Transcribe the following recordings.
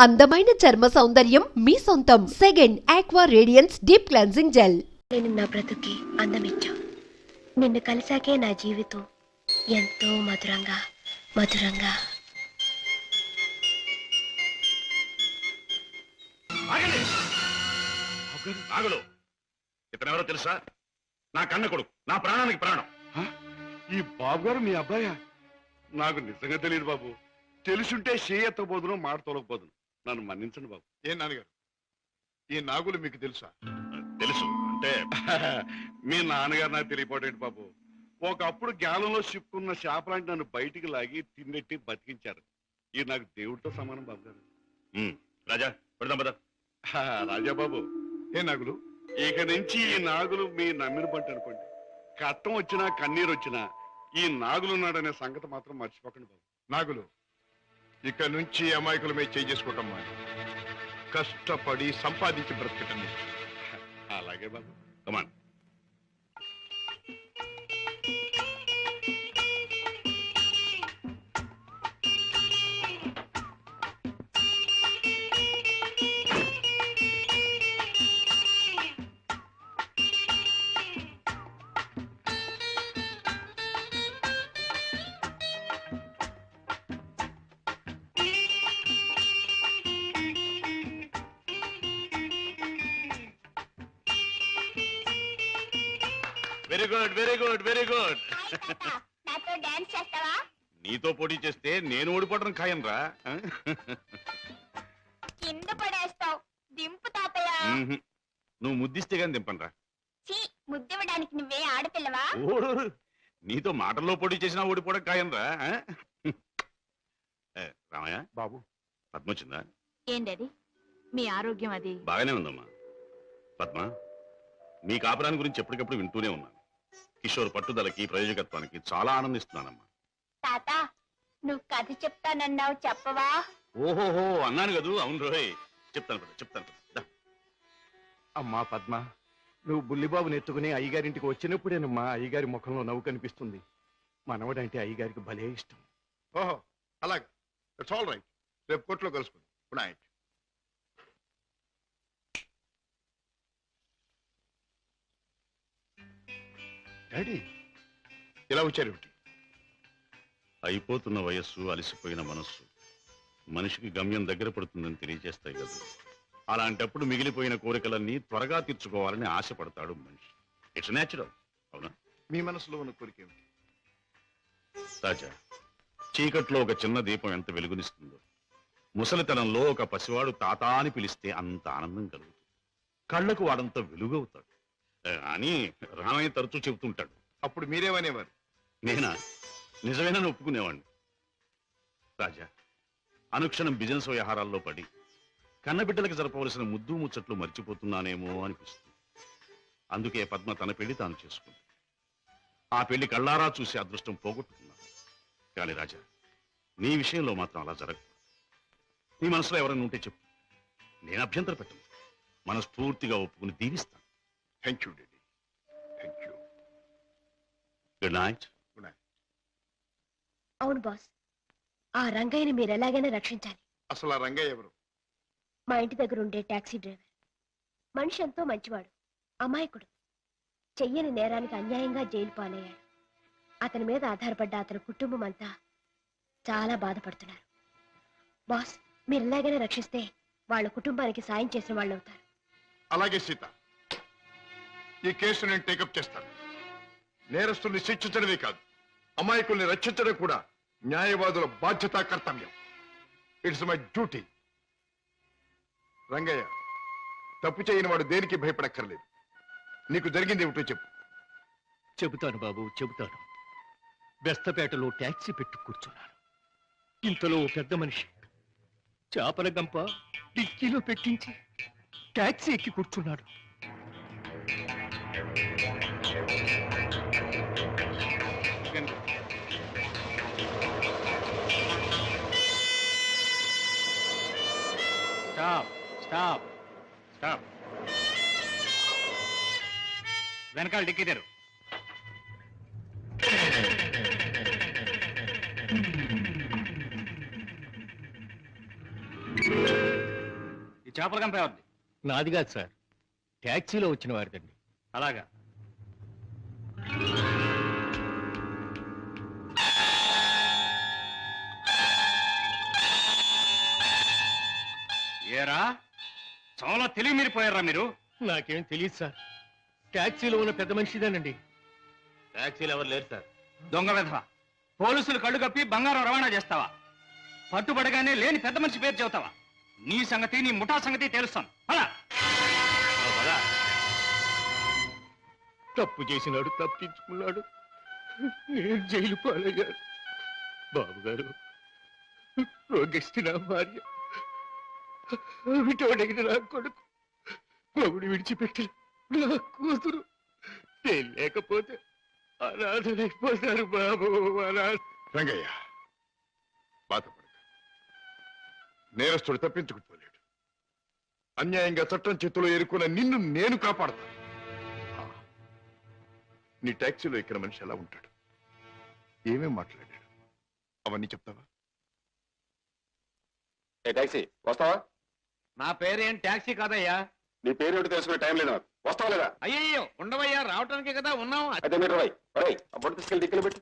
అందమైన చర్మ సౌందర్యం మీ సొంతం. Second aqua radiance deep cleansing gel. నేను నా బ్రతుకి అందమిచ్చా. నిన్ను కలిసాకే నా జీవితం ఎంతో మధురంగా మధురంగా. నాగులు ఇతనెవరో తెలుసా? నా కన్న కొడుకు, నా ప్రాణానికి ప్రాణం. ఈ బాబు గారు మీ అబ్బాయా? నాకు నిజంగా తెలియదు బాబు. తెలుసుంటే చేయెత్తబోదును, మాట తొలగపోదును. నన్ను మన్నించండి బాబు. ఏం నాన్నగారు, ఈ నాగులు మీకు తెలుసా? తెలుసు అంటే మీ నాన్నగారు నాకు తెలియపోటేంటి బాబు. ఒకప్పుడు జ్ఞానంలో చిక్కున్న చేపలాంటి నన్ను బయటికి లాగి తిన్నెట్టి బతికించారు. ఇది నాకు దేవుడితో సమానం బాబు గారు. రాజా పెడదాం పద. రాజాబాబు, ఏ నాగులు? ఇక నుంచి ఈ నాగులు మీ నమ్మిన పంట అనుకోండి. కట్టం వచ్చినా కన్నీరు వచ్చినా ఈ నాగులున్నాడనే సంగతి మాత్రం మర్చిపోకండి బాబు. నాగులు, ఇక నుంచి అమాయకుల మీద చేసుకుంటాం. కష్టపడి సంపాదించి బ్రతకటం. అలాగే బాబు. Come on. Very good, very good, very good. నాతో డాన్స్ చేస్తావా? నీతో పోటీ చేస్తే నేను ఓడిపోవడం ఖాయం రా. కింద పడేస్తావు. దింపు తాతయ్య. నువ్వు ముద్దిస్తే గాని దింపనరా. చీ, ముద్దివ్వడానికి నువ్వే ఆడపిల్లవా? ఓడు, నీతో మాటల్లో పోటీ చేసినా ఓడిపోవడం ఖాయం రా. రామయ్య బాబు, పద్మ వచ్చిందా? ఏం డాడీ, మీ ఆరోగ్యం అది? బాగానే ఉందమ్మా. పద్మ, మీ కాపురాన్ని గురించి ఎప్పటికప్పుడు వింటూనే ఉన్నాను. కిషోర్ పట్టుదలకి, ప్రయోజకత్వానికి చాలా ఆనందిస్తున్నానమ్మా. తాత, నువ్వు కథ చెప్తానన్నావు, చెప్పవా? ఓహోహో అన్నాను కదూ. అవును రోయ్, చెప్తాను. అమ్మా పద్మ, నువ్వు బుల్లిబాబుని ఎత్తుకుని అయ్యగారింటికి వచ్చినప్పుడేనమ్మా అయ్యగారి ముఖంలో నవ్వు కనిపిస్తుంది. మనవడంటే అయ్యగారికి భలే ఇష్టం. ఓహో, అలాగే. It's all right. రేపు కోర్టులో కలుసుకుందాం. Good night. డాడీ, ఇలా వచ్చారేమిటి? అయిపోతున్న వయస్సు, అలసిపోయిన మనస్సు మనిషికి గమ్యం దగ్గర పడుతుందని తెలియజేస్తాయి కదా. అలాంటప్పుడు మిగిలిపోయిన కోరికలన్నీ త్వరగా తీర్చుకోవాలని ఆశపడతాడు మనిషి. It's natural. అవునా? మీ మనసులో ఉన్న కోరిక ఏమిటి? రాజా, చీకట్లో ఒక చిన్న దీపం ఎంత వెలుగునిస్తుందో, ముసలితనంలో ఒక పసివాడు తాత అని పిలిస్తే అంత ఆనందం కలుగుతుంది. కళ్ళకు వాడంత వెలుగవుతాడు అని రామయ్య తరచూ చెబుతుంటాడు. అప్పుడు మీరేమనేవారు? నేనా? నిజమేనని ఒప్పుకునేవాడిని. రాజా, అనుక్షణం బిజినెస్ వ్యవహారాల్లో పడి కన్నబిడ్డలకు జరపవలసిన ముద్దు ముచ్చట్లు మర్చిపోతున్నానేమో అనిపిస్తుంది. అందుకే పద్మ తన పెళ్లి తాను చేసుకుంది. ఆ పెళ్లి కళ్ళారా చూసి అదృష్టం పోగొట్టుకున్నాను. కానీ రాజా, నీ విషయంలో మాత్రం అలా జరగదు. నీ మనసులో ఎవరైనా ఉంటే చెప్పు, నేను అభ్యంతర పెట్టను. మనస్ఫూర్తిగా ఒప్పుకుని దీవిస్తాను. Thank you daddy, thank you. Good night. Good night. అవును బాస్, ఆ రంగయ్యని మీరు ఎలాగైనా రక్షించాలి. అసలు ఆ రంగయ్య ఎవరు? మా ఇంటి దగ్గర ఉండే టాక్సీ డ్రైవర్. మనిషి ఎంతో మంచివాడు, అమాయకుడు. చెయ్యని నేరానికి అన్యాయంగా జైలు పాలయ్యాడు. అతని మీద ఆధారపడ్డ అతని కుటుంబం అంతా చాలా బాధపడుతున్నారు. బాస్, మీరు ఎలాగైనా రక్షిస్తే వాళ్ళ కుటుంబానికి సాయం చేసిన వాళ్ళు అవుతారు. అలాగే సీత, ఈ కేసు నేను టేకప్ చేస్తాను. నేరస్తుల్ని శిక్షించడమే కాదు, అమాయకుల్ని రక్షించడం కూడా న్యాయవాదుల బాధ్యత, కర్తవ్యం. It's my duty. రంగయ్య, తప్పు చేయని వాడు దేనికి భయపడక్కర్లేదు. నీకు జరిగింది ఏమిటో చెప్పు. చెబుతాను బాబు, చెబుతాను. బెస్తపేటలో ట్యాక్సీ పెట్టి కూర్చున్నాను. ఇంతలో ఓ పెద్ద మనిషి చేపల గంప డిక్కీలో పెట్టించి ట్యాక్సీ ఎక్కి కూర్చున్నాడు. Stop stop stop. వెనకాల డిక్కీ తెరు. చేపల గంప ఎవరిది? నాది కాదు సార్, ట్యాక్సీలో వచ్చిన వారిదండి. అలాగా. ఏరా చాలా తెలివి మీరిపోయారా మీరు? నాకేం తెలియదు సార్, ట్యాక్సీలో ఉన్న పెద్ద మనిషిదేనండి. ట్యాక్సీలు ఎవరు లేరు సార్. దొంగ విధవ, పోలీసులు కళ్ళు కప్పి బంగారం రవాణా చేస్తావా? పట్టుబడగానే లేని పెద్ద మనిషి పేరు చెబుతావా? నీ సంగతి నీ ముఠా సంగతి తెలుస్తాను. అలా తప్పు చేసినాడు, తప్పించుకున్నాడు, నేను జైలు పాలయ్యాను. బాబుగారు, రోగిష్టి నా భార్య, విటోడైన నా కొడుకు, మొగుడు విడిచిపెట్టి నా కూతురు, నేను లేకపోతే అనాథలైపోతారు బాబు. రంగయ్య, బాధపడక. నేరస్తుడు తప్పించుకుపోలేడు. అన్యాయంగా చట్టం చేతిలో ఎరుకున్న నిన్ను నేను కాపాడతాను. నీ ట్యాక్సీలో ఎక్కిన మనిషి ఎలా ఉంటాడు, ఏమేం మాట్లాడాడు, అవన్నీ చెప్తావా? టాక్సీ వస్తావా? నా పేరేం ట్యాక్సీ కాదయ్యా. నీ పేరు ఏంటో తెలుసుకునే టైం లేదు నాకు. వస్తావా లేదా? అయ్యయ్యో ఉండవయ్యా, రావటానికే కదా ఉన్నాం. అయితే మీరు ఆ బొట్టు తీసుకెళ్ళి దిక్కులు పెట్టి.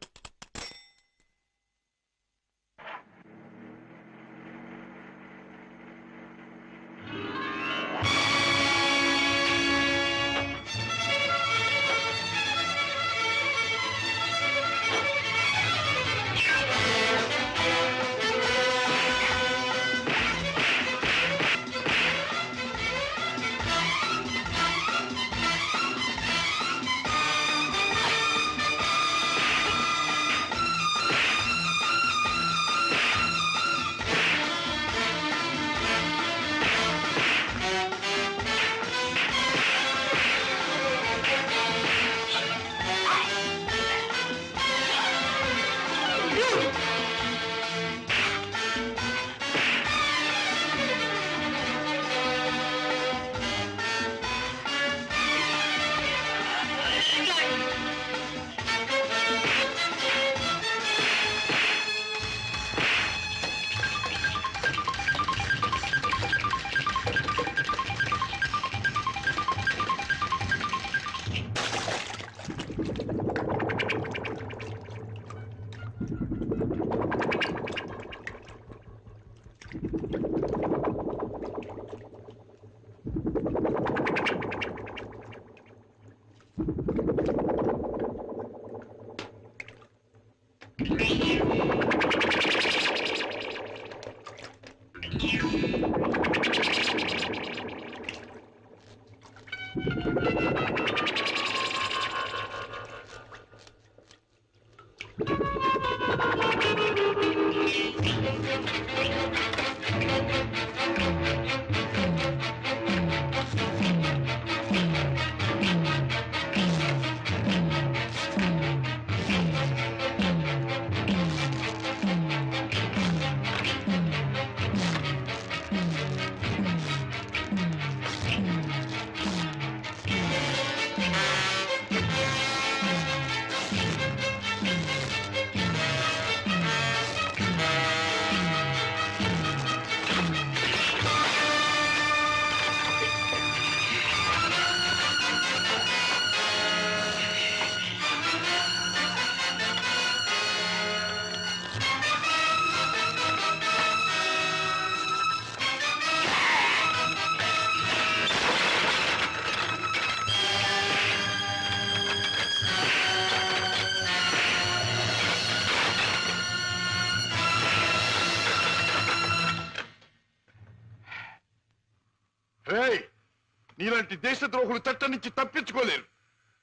నీలాంటి దేశద్రోహులు చట్టం నుంచి తప్పించుకోలేరు.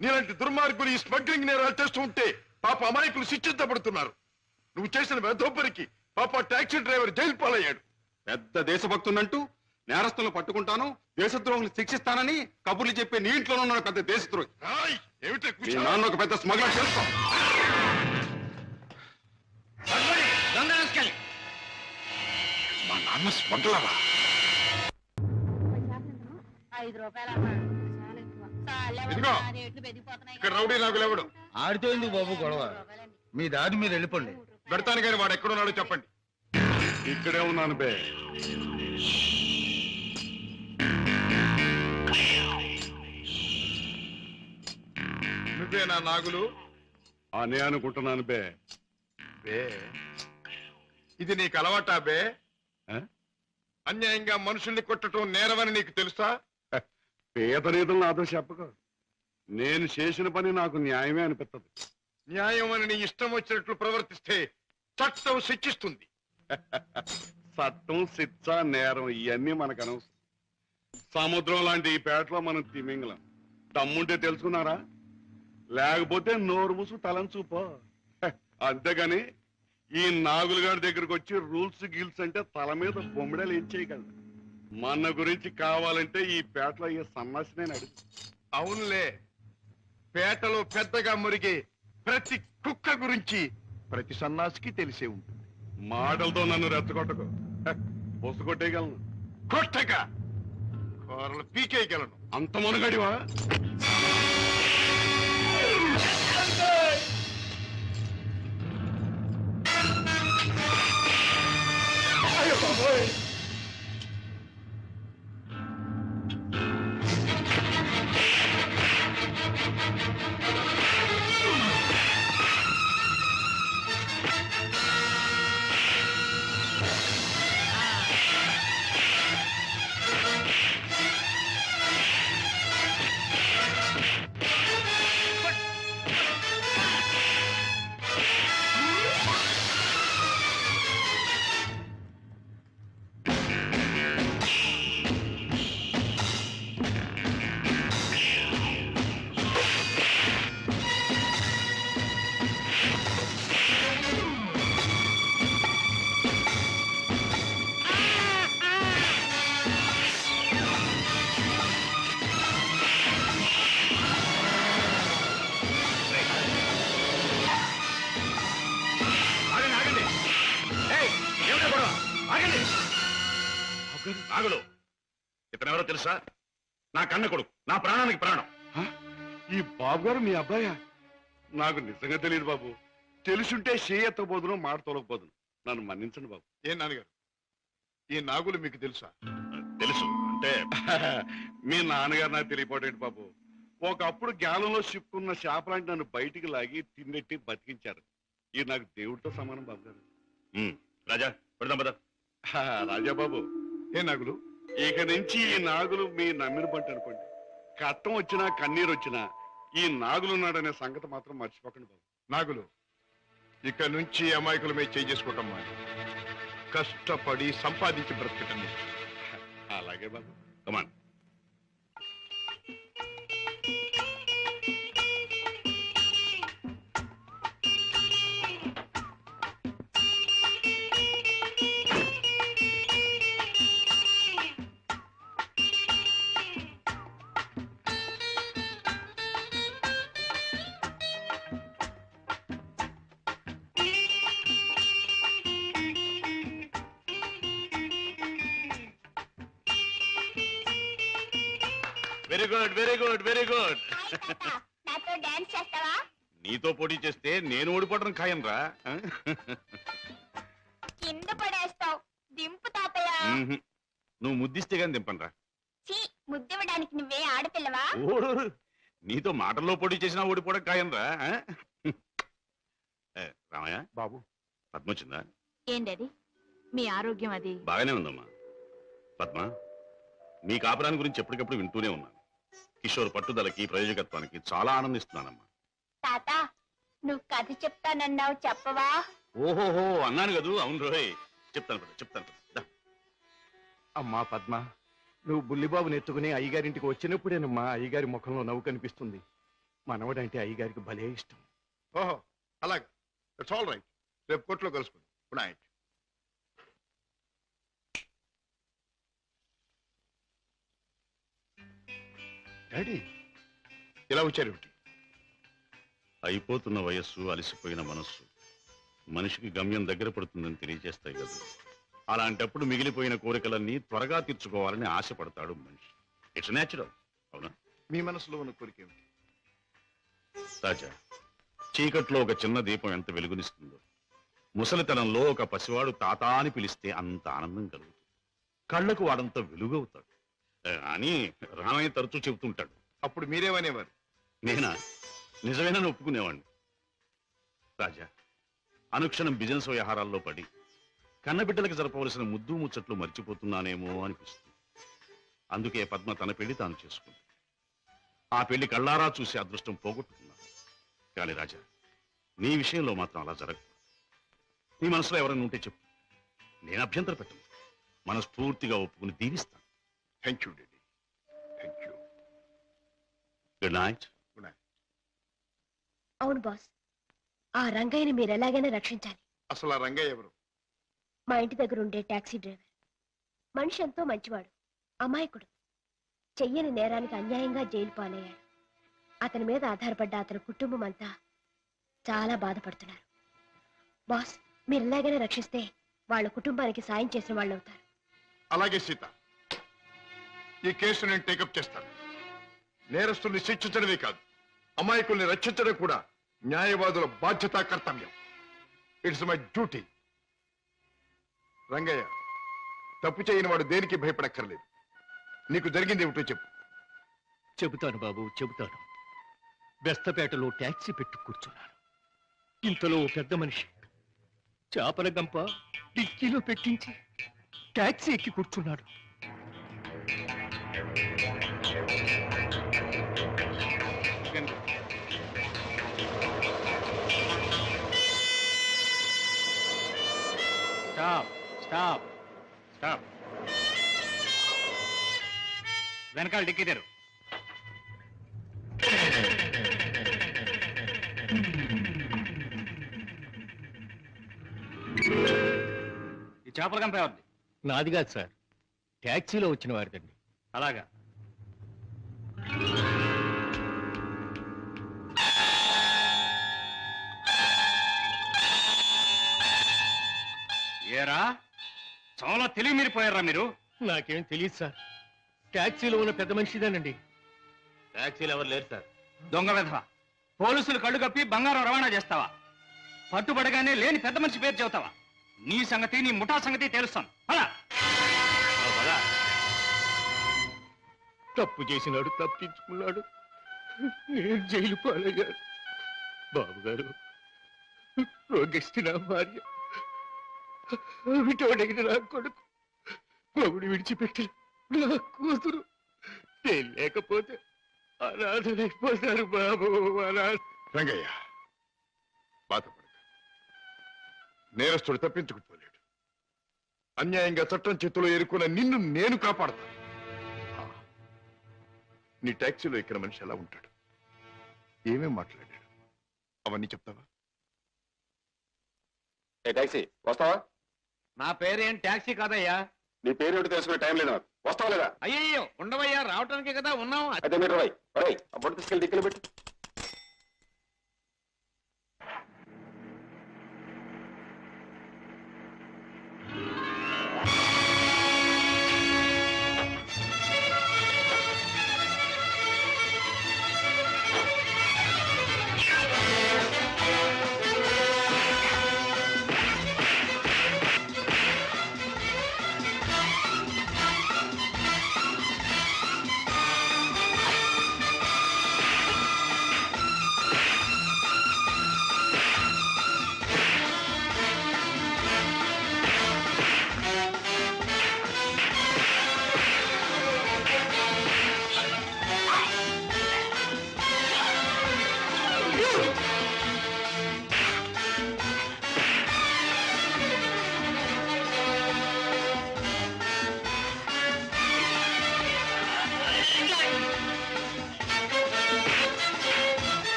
నీలాంటి దుర్మార్గులు ఈ స్మగ్లింగ్ నేరాలు చేస్తూ ఉంటే పాప అమాయకులు శిక్షించబడుతున్నారు. నువ్వు చేసిన వెధోపరికి పాప టాక్సీ డ్రైవర్ జైలు పాలయ్యాడు. పెద్ద దేశభక్తునంటూ నేరస్తులను పట్టుకుంటాను, దేశద్రోహులు శిక్షిస్తానని కబుర్లు చెప్పే నీ ఇంట్లోనే ఉన్న పెద్ద దేశద్రోహి. ఏమిటి మీ నాన్న ఒక పెద్ద స్మగ్లర్ చేస్తాం. మా నాన్న స్మగ్లరా? 5 రూపాయలు ఇదిగో, ఇక్కడ రౌడీ నాకు లేవడు. ఆడితో ఎందుకు బాబు గొడవ? మీ దారి మీరు వెళ్ళిపోండి. పెడతాను కానీ వాడు ఎక్కడున్నాడో చెప్పండి. ఇక్కడే ఉన్నాను బే. నువ్వేనా నాగులు? అనే అనుకుంటున్నాను బే. బే, ఇది నీకు అలవాటా బే? ఆ? అన్యాయంగా మనుషుల్ని కొట్టడం నేరమని నీకు తెలుసా? పేద రీతులు నాతో చెప్పకు. నేను చేసిన పని నాకు న్యాయమే అనిపిస్తుంది. న్యాయం అని నీ ఇష్టం వచ్చినట్లు ప్రవర్తిస్తే చట్టం శిక్షిస్తుంది. చట్టం, శిక్ష, నేరం ఇవన్నీ మనకు అనవసరం. సముద్రం లాంటి ఈ పేటలో మనం తిమింగలం. దమ్ముంటే తెలుసుకున్నారా? లేకపోతే నోరు మూసు తలంచూపో. అంతేగాని ఈ నాగులుగాడి దగ్గరకు వచ్చి రూల్స్ గిల్స్ అంటే తల మీద బొమ్మిడలు ఏం చేయగలరు. మన గురించి కావాలంటే ఈ పేటలో ఈ సన్నాసినే అడుగు. అవునులే, పేటలో పెద్దగా మురిగే ప్రతి కుక్క గురించి ప్రతి సన్నాసికి తెలిసే ఉంటుంది. మాటలతో నన్ను రెచ్చగొట్టకు. పొసు కొట్టేయగలను. కొట్టక కూరలు పీకేయగలను. అంత మునగడివా? నాగులు, ఇతనెవరో తెలుసా? నా కన్న కొడుకు, నా ప్రాణానికి ప్రాణం. ఈ బాబు గారు మీ అబ్బాయా? నాకు నిజంగా తెలియదు బాబు. తెలుసుంటే చేయెత్తబోదును, మాట తొలగపోదును. నన్ను మన్నించండి బాబు. ఏం నాన్నగారు, ఈ నాగులు మీకు తెలుసా? తెలుసు అంటే మీ నాన్నగారు నాకు తెలియపోటేంటి బాబు. ఒకప్పుడు జ్ఞానంలో చిక్కున్న చేపలాంటి నన్ను బయటికి లాగి తిన్నెట్టి బతికించారు. ఇది నాకు దేవుడితో సమానం బాబు గారు. రాజా పెడదాం పద. రాజా బాబు, ఏ నాగులు? ఇక నుంచి ఈ నాగులు మీ నమ్మిన పంట అనుకోండి. కట్టం వచ్చినా కన్నీరు వచ్చినా ఈ నాగులున్నాడనే సంగతి మాత్రం మర్చిపోకండి బాబు. నాగులు, ఇక నుంచి అమాయకుల మీద చేసుకోవటం మాని కష్టపడి సంపాదించి బ్రతకటం నేర్చు. అలాగే బాబు. Come on. Very good, very good, very good. నాతో డాన్స్ చేస్తావా? నీతో పోటీ చేస్తే నేను ఓడిపోవడం ఖాయం రా. కింద పడేస్తావు. దింపు తాతయ్య. నువ్వు ముద్దిస్తే గాని దింపనరా. చీ, ముద్దివ్వడానికి నువ్వే ఆడపిల్లవా? ఓడు, నీతో మాటల్లో పోటీ చేసినా ఓడిపోవడం ఖాయం రా. రామయ్య బాబు, పద్మ వచ్చిందా? ఏం డాడీ, మీ ఆరోగ్యం అది? బాగానే ఉందమ్మా. పద్మ, మీ కాపురాన్ని గురించి ఎప్పటికప్పుడు వింటూనే ఉన్నాను. కిషోర్ పట్టుదలకి, ప్రయోజకత్వానికి చాలా ఆనందిస్తున్నానమ్మా. తాత, నువ్వు కథ చెప్తానన్నావు, చెప్పవా? ఓహోహో అన్నాను కదూ. అవును రోయ్, చెప్తాను పద, చెప్తాను పద. దా. అమ్మా పద్మ, నువ్వు బుల్లిబాబుని ఎత్తుకుని అయ్యగారింటికి వచ్చినప్పుడేనమ్మా అయ్యగారి ముఖంలో నవ్వు కనిపిస్తుంది. మనవడంటే అయ్యగారికి భలే ఇష్టం. ఓహో, అలాగే. It's all right. రేపు కోర్టులో కలుసుకుందాం. Good night. డాడీ, ఇలా వచ్చారేమిటి? అయిపోతున్న వయస్సు, అలసిపోయిన మనస్సు మనిషికి గమ్యం దగ్గర పడుతుందని తెలియజేస్తాయి కదా. అలాంటప్పుడు మిగిలిపోయిన కోరికలన్నీ త్వరగా తీర్చుకోవాలని ఆశపడతాడు మనిషి. It's natural. అవునా? మీ మనసులో ఉన్న కోరిక ఏమిటి? రాజా, చీకట్లో ఒక చిన్న దీపం ఎంత వెలుగునిస్తుందో, ముసలితనంలో ఒక పసివాడు తాత అని పిలిస్తే అంత ఆనందం కలుగుతుంది. కళ్ళకు వాడంత వెలుగవుతాడు అని రామయ్య తరచూ చెబుతుంటాడు. అప్పుడు మీరేమనేవారు? నేనా? నిజమేనని ఒప్పుకునేవాడిని. రాజా, అనుక్షణం బిజినెస్ వ్యవహారాల్లో పడి కన్నబిడ్డలకు జరపవలసిన ముద్దు ముచ్చట్లు మర్చిపోతున్నానేమో అనిపిస్తుంది. అందుకే పద్మ తన పెళ్లి తాను చేసుకుంది. ఆ పెళ్లి కళ్ళారా చూసి అదృష్టం పోగొట్టుకున్నాను. కానీ రాజా, నీ విషయంలో మాత్రం అలా జరగదు. నీ మనసులో ఎవరైనా ఉంటే చెప్పు, నేను అభ్యంతర పెట్టను. మనస్ఫూర్తిగా ఒప్పుకుని దీవిస్తాను. Thank you daddy, thank you. Good night. అవును బాస్, ఆ రంగయ్యని మీరు ఎలాగైనా రక్షించాలి. అసలు ఆ రంగయ్య ఎవరు? మా ఇంటి దగ్గర ఉండే టాక్సీ డ్రైవర్. మనిషి ఎంతో మంచివాడు, అమాయకుడు. చెయ్యని నేరానికి అన్యాయంగా జైలు పాలయ్యాడు. అతని మీద ఆధారపడ్డ అతని కుటుంబం అంతా చాలా బాధపడుతున్నారు. బాస్, మీరు ఎలాగైనా రక్షిస్తే వాళ్ళ కుటుంబానికి సాయం చేసిన వాళ్ళు అవుతారు. అలాగే సీత, ఈ కేసు నేను టేకప్ చేస్తాను. నేరస్తుల్ని శిక్షించడమే కాదు, అమాయకుల్ని రక్షించడం కూడా న్యాయవాదుల బాధ్యత, కర్తవ్యం. It's my duty. రంగయ్య, తప్పు చేయని వాడు దేనికి భయపడక్కర్లేదు. నీకు జరిగింది ఏమిటో చెప్పు. చెబుతాను బాబు, చెబుతాను. బెస్తపేటలో ట్యాక్సీ పెట్టి కూర్చున్నాను. ఇంతలో ఓ పెద్ద మనిషి చేపల గంప డిక్కీలో పెట్టించి ట్యాక్సీ ఎక్కి కూర్చున్నాడు. Stop stop stop. వెనకాల డిక్కీ తెరు. ఈ చేపల గంప ఎవరిది? నాది కాదు సార్, ట్యాక్సీలో వచ్చిన వారిదండి. అలాగా. ఏరా, చాలా తెలివి మీరిపోయారా మీరు? నాకేం తెలియదు సార్, ట్యాక్సీలో ఉన్న పెద్ద మనిషిదేనండి. ట్యాక్సీలు ఎవరు లేరు సార్. దొంగ వెధవ, పోలీసులు కళ్ళు కప్పి బంగారం రవాణా చేస్తావా? పట్టుబడగానే లేని పెద్ద మనిషి పేరు చెబుతావా? నీ సంగతి, నీ ముఠా సంగతి తెలుస్తాను. అలా తప్పు చేసినాడు, తప్పించుకున్నాడు, నేను జైలు పాలయ్యాను. బాబు గారు, రోగిష్టి నా భార్య, విటోడైన నా కొడుకు, మొగుడు విడిచిపెట్టి నా కూతురు, నేను లేకపోతే అనాథలైపోతారు బాబు. రంగయ్య, బాధపడక. నేరస్తుడు తప్పించుకుపోలేడు. అన్యాయంగా చట్టం చేతిలో ఎరుకున్న నిన్ను నేను కాపాడతాను. నీ టాక్సీలో ఎక్కిన మనిషి ఎలా ఉంటాడు, ఏమేం మాట్లాడాడు, అవన్నీ చెప్తావా? ఏ టాక్సీ, వస్తావా? నా పేరేం ట్యాక్సీ కాదయ్యా. నీ పేరు ఏమిటి తెలుసుకునే టైం లేదు నాకు. వస్తావా లేదా? అయ్యయ్యో, ఉండవయ్యా, రావటానికే కదా ఉన్నాం. అయితే మీరు ఆ బొట్టు తీసుకెళ్ళి దిక్కులు పెట్టి.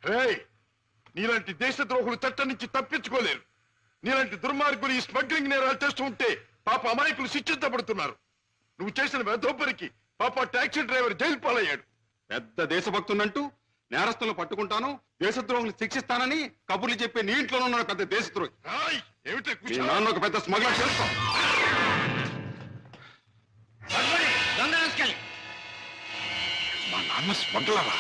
రేయ్, నీలాంటి దేశద్రోహులు చట్టం నుంచి తప్పించుకోలేరు. నీలాంటి దుర్మార్గులు ఈ స్మగ్లింగ్ నేరాలు చేస్తూ ఉంటే పాప అమాయకులు శిక్షించబడుతున్నారు. నువ్వు చేసిన వెధోపరికి పాప టాక్సీ డ్రైవర్ జైలు పాలయ్యాడు. పెద్ద దేశభక్తునంటూ నేరస్తులను పట్టుకుంటాను, దేశద్రోహులు శిక్షిస్తానని కబుర్లు చెప్పే నీ ఇంట్లోనే ఉన్నాడు పెద్ద దేశద్రోహి. రాయ్, ఏమిటి మీ కుశలం? నాన్న ఒక పెద్ద స్మగ్లర్ చేస్తాం. దొంగ రాస్కెల్. మా నాన్న స్మగ్లరా?